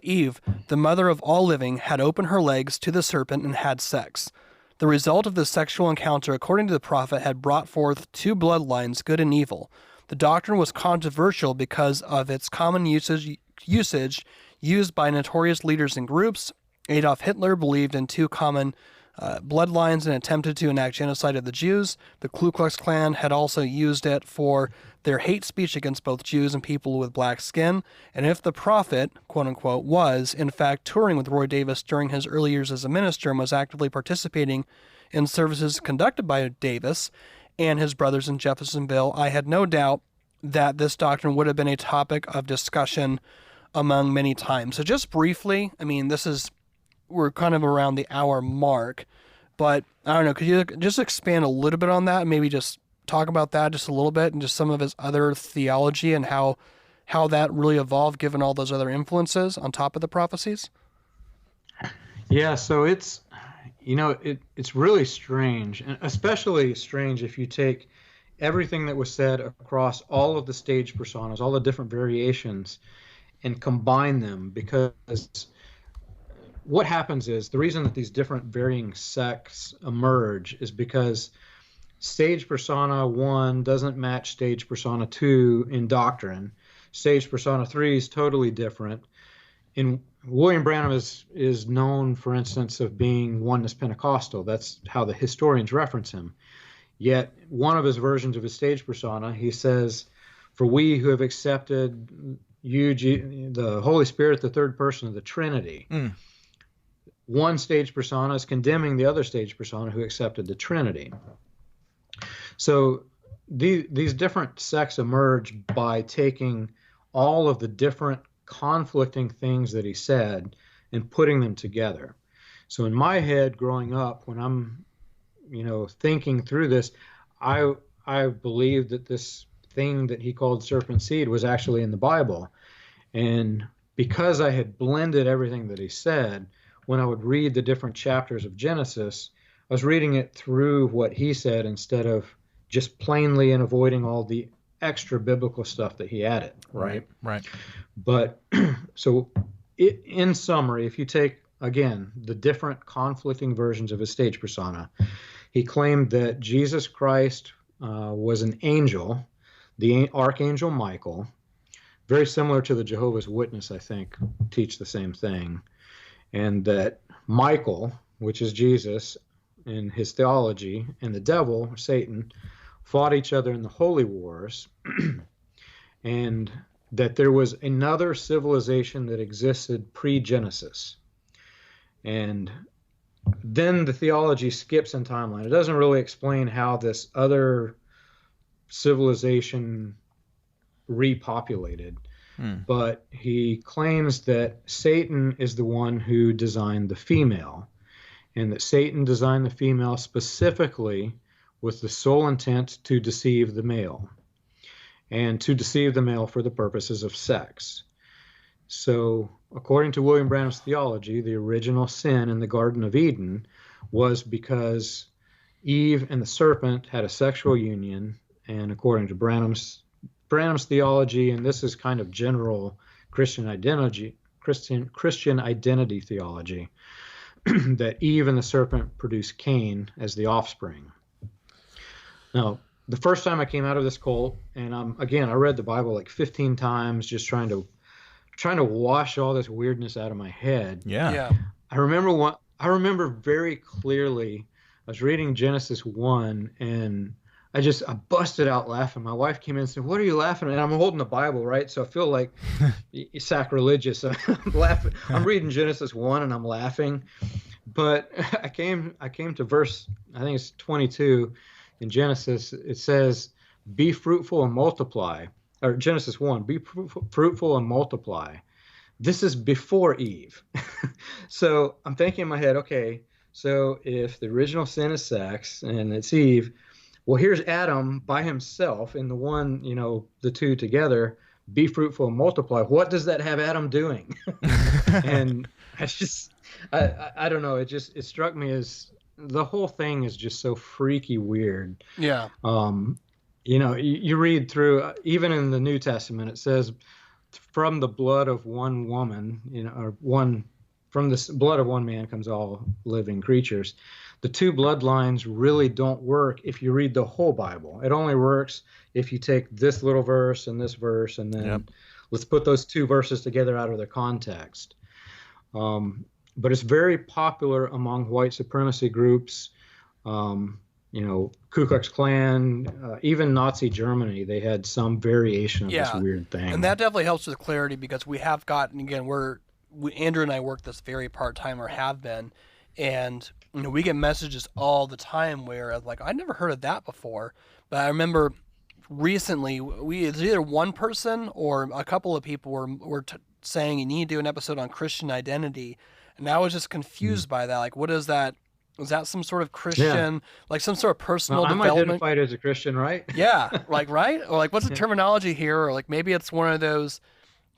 Eve, the mother of all living, had opened her legs to the serpent and had sex. The result of the sexual encounter, according to the prophet, had brought forth two bloodlines, good and evil. The doctrine was controversial because of its common usage used by notorious leaders and groups. Adolf Hitler believed in two common bloodlines and attempted to enact genocide of the Jews. The Ku Klux Klan had also used it for their hate speech against both Jews and people with black skin. And if the prophet, quote unquote, was in fact touring with Roy Davis during his early years as a minister and was actively participating in services conducted by Davis and his brothers in Jeffersonville, I had no doubt that this doctrine would have been a topic of discussion among many times. So just briefly, I mean, we're kind of around the hour mark, but I don't know, could you just expand a little bit on that and maybe just talk about that just a little bit and just some of his other theology and how that really evolved given all those other influences on top of the prophecies? Yeah, so it's really strange, and especially strange if you take everything that was said across all of the stage personas, all the different variations, and combine them, because what happens is the reason that these different varying sects emerge is because stage persona 1 doesn't match stage persona 2 in doctrine. Stage persona 3 is totally different. And William Branham is known, for instance, of being oneness Pentecostal. That's how the historians reference him. Yet one of his versions of his stage persona, he says, "For we who have accepted you, the Holy Spirit, the third person of the Trinity." One stage persona is condemning the other stage persona who accepted the Trinity. So these different sects emerge by taking all of the different conflicting things that he said and putting them together. So in my head growing up, when I'm thinking through this, I believed that this thing that he called serpent seed was actually in the Bible. And because I had blended everything that he said, when I would read the different chapters of Genesis, I was reading it through what he said instead of just plainly and avoiding all the extra biblical stuff that he added. Right. But so in summary, if you take, again, the different conflicting versions of his stage persona, he claimed that Jesus Christ was an angel, the Archangel Michael, very similar to the Jehovah's Witness, I think, teach the same thing. And that Michael, which is Jesus in his theology, and the devil, Satan, fought each other in the holy wars, and that there was another civilization that existed pre-Genesis. And then the theology skips in timeline. It doesn't really explain how this other civilization repopulated. But he claims that Satan is the one who designed the female, and that Satan designed the female specifically with the sole intent to deceive the male, and to deceive the male for the purposes of sex. So, according to William Branham's theology, the original sin in the Garden of Eden was because Eve and the serpent had a sexual union, and according to Branham's theology, and this is kind of general Christian identity theology, that Eve and the serpent produced Cain as the offspring. Now, the first time I came out of this cult, and I read the Bible like 15 times, just trying to wash all this weirdness out of my head. Yeah. I remember very clearly. I was reading Genesis 1, and I busted out laughing. My wife came in and said, "What are you laughing at?" And I'm holding the Bible, right? So I feel like sacrilegious. I'm laughing. I'm reading Genesis 1 and I'm laughing. But I came to verse, I think it's 22 in Genesis. It says, "Be fruitful and multiply." Or Genesis 1, "Be fruitful and multiply." This is before Eve. So I'm thinking in my head, okay, so if the original sin is sex and it's Eve, well, here's Adam by himself in the one, the two together, "Be fruitful and multiply." What does that have Adam doing? And I don't know. It struck me as the whole thing is just so freaky weird. Yeah. You read through, even in the New Testament, it says, "From the blood of one woman, from the blood of one man comes all living creatures." The two bloodlines really don't work if you read the whole Bible. It only works if you take this little verse and this verse, and then let's put those two verses together out of their context. but it's very popular among white supremacy groups. Ku Klux Klan, even Nazi Germany, they had some variation of this weird thing. And that definitely helps with clarity, because we have gotten, again, Andrew and I work this very part-time, or have been, and we get messages all the time where like, I never heard of that before. But I remember recently, it's either one person or a couple of people were saying you need to do an episode on Christian identity, and I was just confused by that. Like, what is that? Is that some sort of Christian, like some sort of personal development? I'm identified as a Christian, right? Yeah, like, right? Or like, what's the terminology here? Or like, maybe it's one of those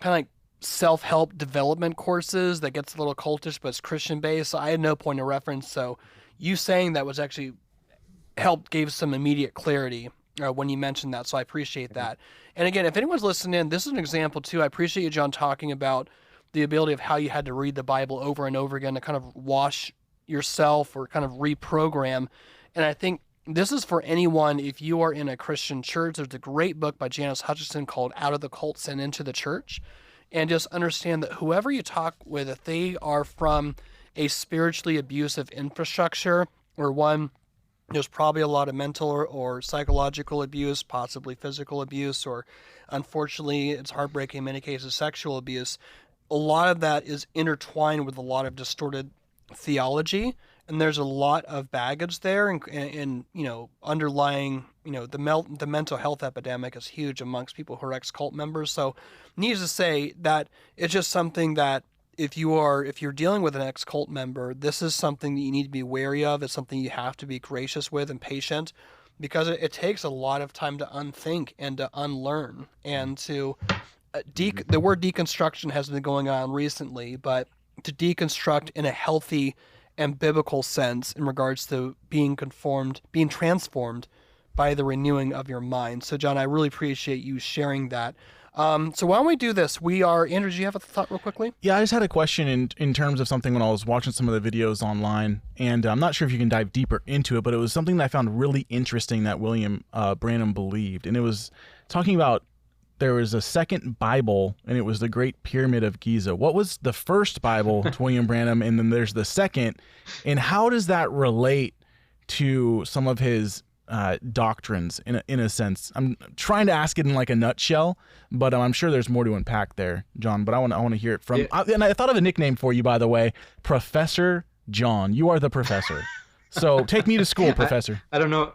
kind of like self-help development courses that gets a little cultish, but it's Christian-based. So I had no point of reference. So you saying that was actually gave some immediate clarity when you mentioned that. So I appreciate that. And again, if anyone's listening in, this is an example too. I appreciate you, John, talking about the ability of how you had to read the Bible over and over again to kind of wash yourself or kind of reprogram. And I think this is for anyone. If you are in a Christian church, there's a great book by Janice Hutchinson called Out of the Cults and Into the Church. And just understand that whoever you talk with, if they are from a spiritually abusive infrastructure, or one, there's probably a lot of mental or psychological abuse, possibly physical abuse, or unfortunately, it's heartbreaking in many cases, sexual abuse. A lot of that is intertwined with a lot of distorted theology, and there's a lot of baggage there, and underlying, the mental health epidemic is huge amongst people who are ex-cult members. So needless to say that it's just something that if you're dealing with an ex-cult member, this is something that you need to be wary of. It's something you have to be gracious with and patient, because it takes a lot of time to unthink and to unlearn, and to the word deconstruction has been going on recently, but to deconstruct in a healthy and biblical sense in regards to being transformed by the renewing of your mind. So John, I really appreciate you sharing that. So why don't we do this? Andrew, do you have a thought real quickly? Yeah, I just had a question in terms of something when I was watching some of the videos online, and I'm not sure if you can dive deeper into it, but it was something that I found really interesting that William Branham believed. And it was talking about there was a second Bible, and it was the Great Pyramid of Giza. What was the first Bible to William Branham, and then there's the second, and how does that relate to some of his doctrines in a sense? I'm trying to ask it in like a nutshell, but I'm sure there's more to unpack there, John. But I want to hear it from. And I thought of a nickname for you, by the way, Professor John. You are the professor. So take me to school, Professor. I don't know.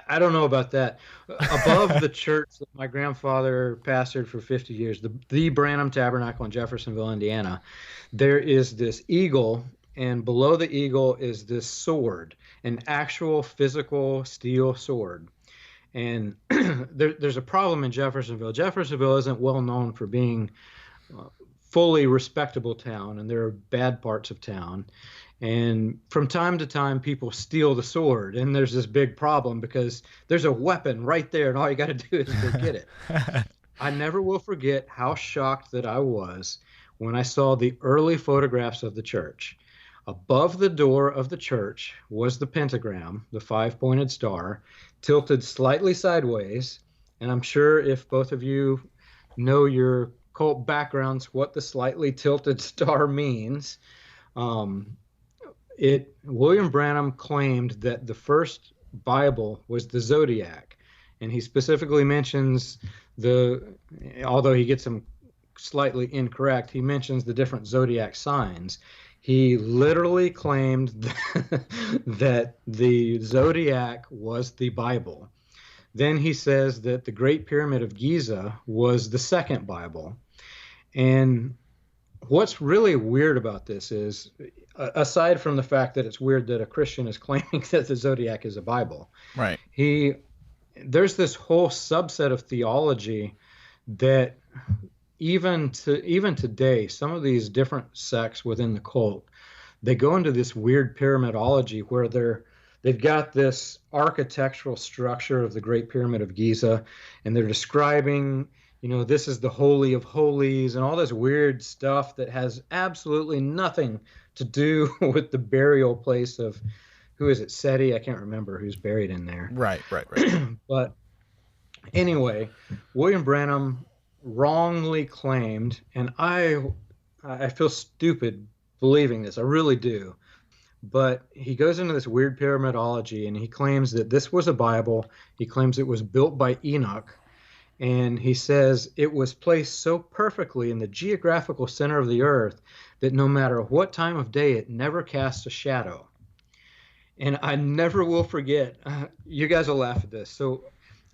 I don't know about that. Above the church that my grandfather pastored for 50 years, the Branham Tabernacle in Jeffersonville, Indiana, there is this eagle, and below the eagle is this sword, an actual physical steel sword. And there's a problem in Jeffersonville. Jeffersonville isn't well known for being fully respectable town, and there are bad parts of town. And from time to time, people steal the sword, and there's this big problem because there's a weapon right there, and all you got to do is go get it. I never will forget how shocked that I was when I saw the early photographs of the church. Above the door of the church was the pentagram, the five-pointed star, tilted slightly sideways. And I'm sure if both of you know your cult backgrounds, what the slightly tilted star means. William Branham claimed that the first Bible was the zodiac, and he specifically mentions although he gets them slightly incorrect, he mentions the different zodiac signs. He literally claimed that the zodiac was the Bible. Then he says that the Great Pyramid of Giza was the second Bible. And what's really weird about this is, aside from the fact that it's weird that a Christian is claiming that the zodiac is a Bible, right? There's this whole subset of theology that even today, some of these different sects within the cult, they go into this weird pyramidology where they've got this architectural structure of the Great Pyramid of Giza, and they're describing, this is the Holy of Holies and all this weird stuff that has absolutely nothing to do with the burial place of, who is it, Seti? I can't remember who's buried in there. Right. But anyway, William Branham wrongly claimed, and I feel stupid believing this. I really do. But he goes into this weird pyramidology, and he claims that this was a Bible. He claims it was built by Enoch, and he says it was placed so perfectly in the geographical center of the earth that no matter what time of day, it never casts a shadow. And I never will forget. You guys will laugh at this. So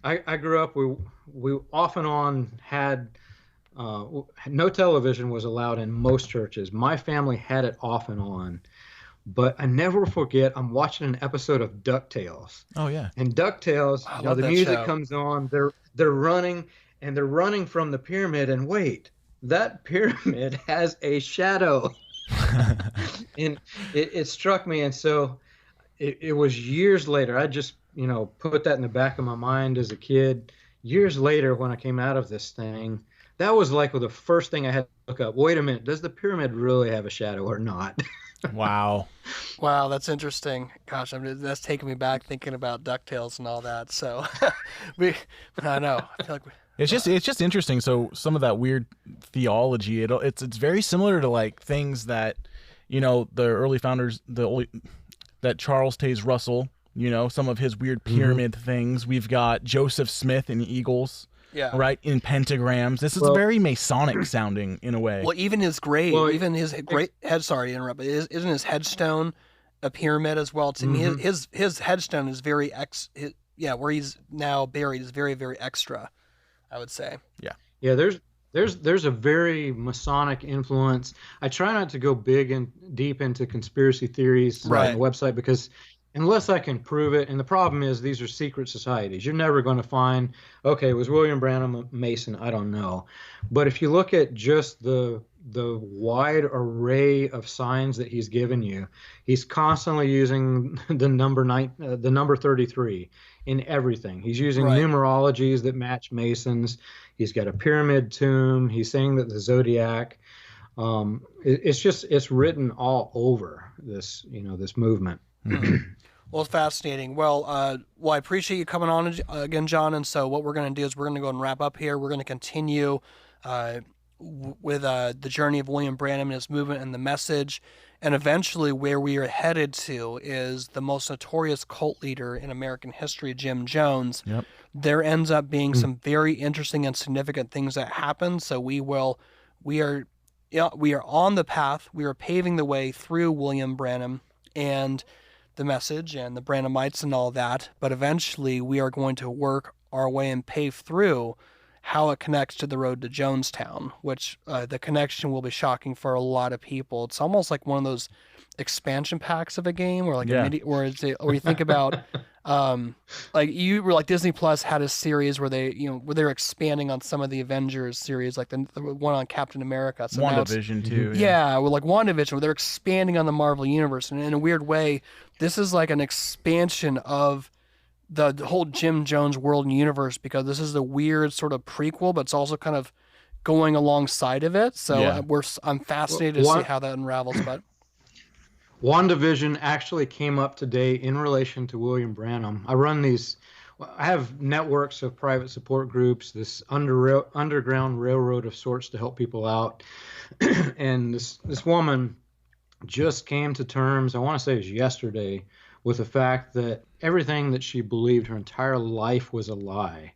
I grew up. We off and on had no television was allowed in most churches. My family had it off and on. But I never forget, I'm watching an episode of DuckTales. Oh yeah. And DuckTales, I you know, love the that music show. comes on, they're running, and they're running from the pyramid, and wait, that pyramid has a shadow. And it struck me, and so it was years later. I just, you know, put that in the back of my mind as a kid. Years later, when I came out of this thing, that was like the first thing I had to look up. Wait a minute, does the pyramid really have a shadow or not? Wow. Wow, that's interesting. Gosh, that's taking me back thinking about DuckTales and all that. So, I know. I feel like It's just interesting. So some of that weird theology, it's very similar to like things that, you know, the early founders, that Charles Taze Russell, you know, some of his weird pyramid things. We've got Joseph Smith in Eagles, yeah. right, in pentagrams. This is very Masonic sounding in a way. Well, even his grave, Well, even his great head. Sorry to interrupt, but isn't his headstone a pyramid as well? To me, his headstone is very where he's now buried is very, very extra, I would say. Yeah, there's a very Masonic influence. I try not to go big and deep into conspiracy theories Right. on the website because unless I can prove it, and the problem is these are secret societies. You're never going to find, okay, was William Branham a Mason? I don't know. But if you look at just the wide array of signs that he's given you, he's constantly using the number 33 in everything. He's using Right. numerologies that match Masons. He's got a pyramid tomb. He's saying that the zodiac. It's written all over this, you know, this movement. Well, it's fascinating. Well, I appreciate you coming on again, John. And so what we're going to do is we're going to go and wrap up here. We're going to continue with the journey of William Branham and his movement and the message. And eventually where we are headed to is the most notorious cult leader in American history, Jim Jones. Yep. There ends up being some very interesting and significant things that happen. So we are on the path. We are paving the way through William Branham and the message and the Branhamites and all that. But eventually we are going to work our way and pave through how it connects to the road to Jonestown, which the connection will be shocking for a lot of people. It's almost like one of those expansion packs of a game, or like or you think about, like Disney Plus had a series where they're expanding on some of the Avengers series, like the one on Captain America. So WandaVision too. Yeah, well, like WandaVision, where they're expanding on the Marvel universe, and in a weird way, this is like an expansion of the whole Jim Jones world and universe, because this is the weird sort of prequel, but it's also kind of going alongside of it. So I'm fascinated to see how that unravels. But WandaVision actually came up today in relation to William Branham. I have networks of private support groups, this underground railroad of sorts to help people out. And this woman just came to terms, I want to say it was yesterday, with the fact that everything that she believed her entire life was a lie.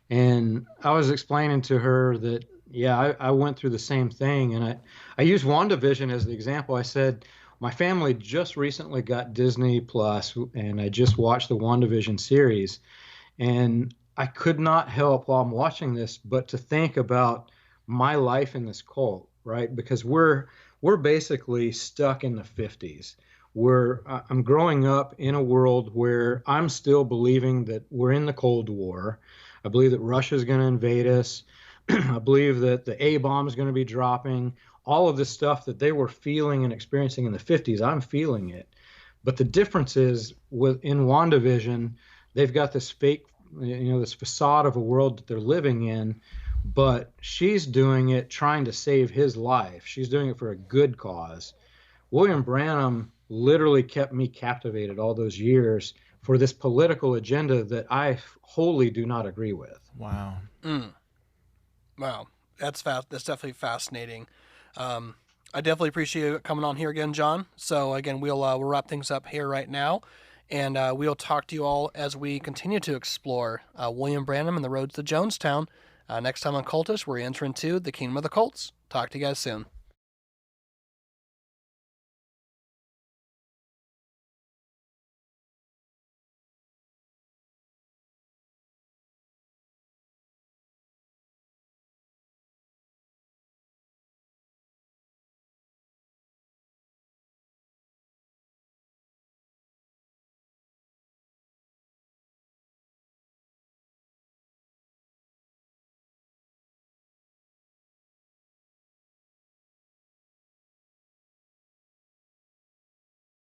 And I was explaining to her that, I went through the same thing. And I used WandaVision as the example. I said, my family just recently got Disney Plus, and I just watched the WandaVision series. And I could not help while I'm watching this but to think about my life in this cult, right? Because we're basically stuck in the 50s. I'm growing up in a world where I'm still believing that we're in the Cold War. I believe that Russia's going to invade us. I believe that the A-bomb is going to be dropping. All of this stuff that they were feeling and experiencing in the 50s, I'm feeling it. But the difference is in WandaVision, they've got this fake, this facade of a world that they're living in, but she's doing it trying to save his life. She's doing it for a good cause. William Branham literally kept me captivated all those years for this political agenda that I wholly do not agree with. Wow. Wow, that's definitely fascinating. I definitely appreciate you coming on here again, John. So again, we'll wrap things up here right now, and we'll talk to you all as we continue to explore William Branham and the roads to Jonestown. Next time on Cultish, we're entering into the Kingdom of the Cults. Talk to you guys soon.